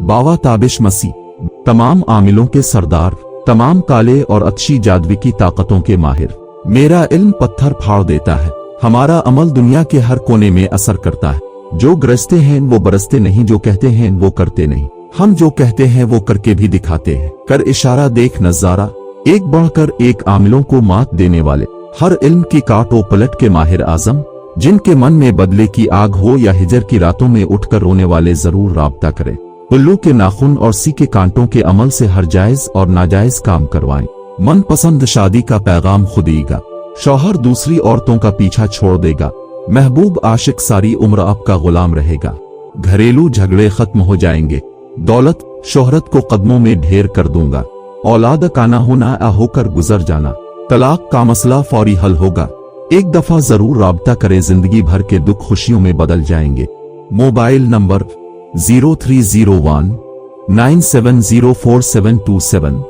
बावा ताबिश मसीह, तमाम आमिलों के सरदार, तमाम काले और अच्छी जादवी की ताकतों के माहिर। मेरा इल्म पत्थर फाड़ देता है, हमारा अमल दुनिया के हर कोने में असर करता है। जो गरजते हैं वो बरसते नहीं, जो कहते हैं वो करते नहीं। हम जो कहते हैं वो करके भी दिखाते हैं। कर इशारा देख नजारा, एक बढ़कर एक आमिलों को मात देने वाले, हर इल्म की काटो पलट के माहिर आजम, जिनके मन में बदले की आग हो या हिजर की रातों में उठकर रोने वाले जरूर राब्ता करें। उल्लू के नाखून और सी के कांटों के अमल से हर जायज और नाजायज काम करवाएं। मनपसंद शादी का पैगाम खुदेगा, शौहर दूसरी औरतों का पीछा छोड़ देगा, महबूब आशिक सारी उम्र आपका गुलाम रहेगा। घरेलू झगड़े खत्म हो जाएंगे, दौलत शोहरत को कदमों में ढेर कर दूंगा। औलाद का ना होना आ होकर गुजर जाना, तलाक का मसला फौरी हल होगा। एक दफा जरूर राब्ता करें, जिंदगी भर के दुख खुशियों में बदल जाएंगे। Mobile number 0301 9704 727।